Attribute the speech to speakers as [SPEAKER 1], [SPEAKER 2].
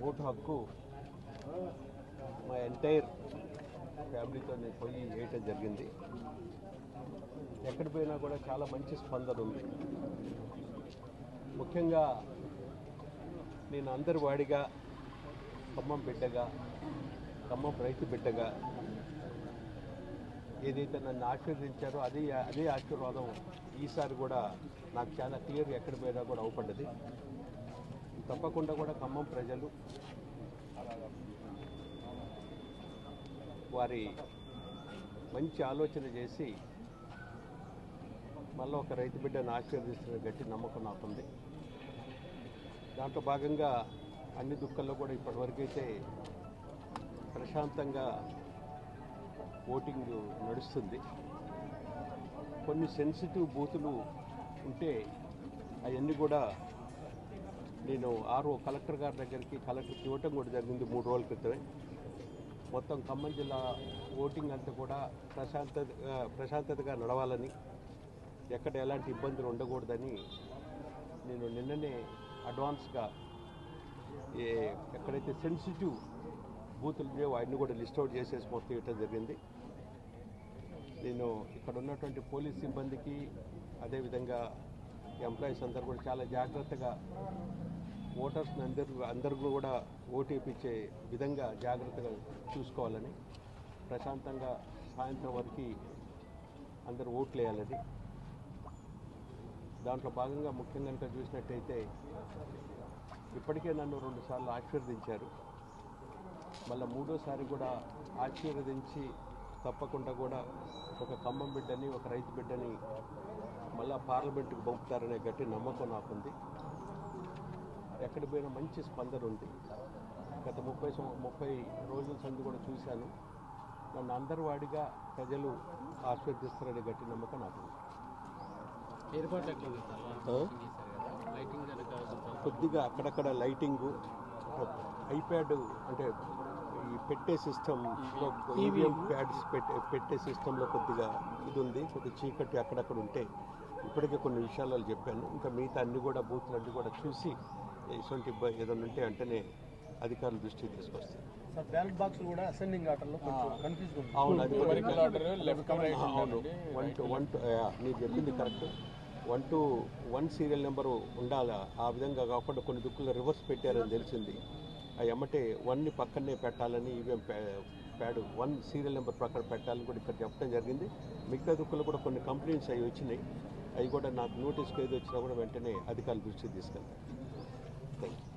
[SPEAKER 1] Vote హక్కు మా entire ఫ్యామిలీతో నేను పోయి వేయటం జరిగింది. ఎక్కడ పోయినా కూడా చాలా మంచి స్పందన ఉంది. ముఖ్యంగా నేను అందరి వాడిగా, ఖమ్మం బిడ్డగా, ఖమ్మం రైతు బిడ్డగా ఏదైతే నన్ను ఆశీర్వదించారో అదే ఆశీర్వాదం ఈసారి కూడా నాకు చాలా క్లియర్గా ఎక్కడ పోయినా కూడా అవుపడ్డది. తప్పకుండా కూడా ఖమ్మం ప్రజలు వారి మంచి ఆలోచన చేసి మళ్ళీ ఒక రైతు బిడ్డను ఆశీర్వదిస్తున్న గట్టి నమ్మకం నాకుంది. దాంట్లో భాగంగా అన్ని దుఃఖాల్లో కూడా ఇప్పటివరకైతే ప్రశాంతంగా ఓటింగ్ నడుస్తుంది. కొన్ని సెన్సిటివ్ బూతులు ఉంటే అవన్నీ కూడా నేను కలెక్టర్ గారి దగ్గరికి కలెక్టర్కి ఇవ్వటం కూడా జరిగింది 3 రోజుల క్రితమే. మొత్తం ఖమ్మం జిల్లా ఓటింగ్ అంతా కూడా ప్రశాంతతగా నడవాలని, ఎక్కడ ఎలాంటి ఇబ్బందులు ఉండకూడదని నేను నిన్ననే అడ్వాన్స్గా ఎక్కడైతే సెన్సిటివ్ బూతులు ఉన్నాయో వాటిని కూడా లిస్ట్ అవుట్ చేసేసి మొత్తం ఇవ్వటం జరిగింది. నేను ఇక్కడ ఉన్నటువంటి పోలీస్ సిబ్బందికి అదేవిధంగా ఎంప్లాయీస్ అందరూ కూడా చాలా జాగ్రత్తగా ఓటర్స్ని అందరూ కూడా ఓటు వేయించే విధంగా జాగ్రత్తగా చూసుకోవాలని, ప్రశాంతంగా సాయంత్రం వరకు అందరూ ఓట్లు వేయాలని. దాంట్లో భాగంగా ముఖ్యంగా చూసినట్టయితే ఇప్పటికే నన్ను 2 సార్లు ఆశీర్వదించారు. మళ్ళీ 3వసారి కూడా ఆశీర్వదించి తప్పకుండా కూడా ఒక ఖమ్మం బిడ్డని, ఒక రైతు బిడ్డని మళ్ళా పార్లమెంటుకు పంపుతారనే గట్టి నమ్మకం నాకుంది. ఎక్కడ పోయినా మంచి స్పందన ఉంది. గత 30 రోజుల సంది కూడా చూశాను. నన్ను అందరి వాడిగా ప్రజలు ఆశీర్వదిస్తారనే గట్టి నమ్మకం నాకుంది. కొద్దిగా అక్కడక్కడ లైటింగు, ఐప్యాడ్ అంటే ఈ పెట్టే సిస్టంలో ఈవీఎం ప్యాడ్స్ పెట్టే సిస్టంలో కొద్దిగా ఇది ఉంది. కొద్దిగా చీకటి అక్కడక్కడ ఉంటే ఇప్పటికే కొన్ని విషయాలు చెప్పాను. ఇంకా మిగతా అన్ని కూడా బూత్లు అన్నీ కూడా చూసి ఇటువంటి ఏదైనా ఉంటే వెంటనే అధికారుల దృష్టికి తీసుకొస్తాను.
[SPEAKER 2] బ్యాలెట్ బాక్సులు కూడా అసెండింగ్ ఆర్డర్లో కన్ఫ్యూజ్ ఉంది.
[SPEAKER 1] అవును, అది అవును. 1 మీరు చెప్పింది కరెక్ట్. 1 to 1 సీరియల్ నెంబరు ఉండాలా. ఆ విధంగా కాకుండా కొన్ని దుక్కులు రివర్స్ పెట్టారని తెలిసింది. ఆ ఎమ్మటే 1ని పక్కనే పెట్టాలని, ఈవీఎం ప్యాడ్ 1 సీరియల్ నెంబర్ ప్రకారం పెట్టాలని కూడా ఇక్కడ చెప్పడం జరిగింది. మిగతా దుక్కులు కూడా కొన్ని కంప్లైంట్స్ అవి వచ్చినాయి. అవి కూడా నాకు నోటీస్కి ఏది వచ్చినా కూడా వెంటనే అధికారుల దృష్టికి తీసుకెళ్తాను. Thank you.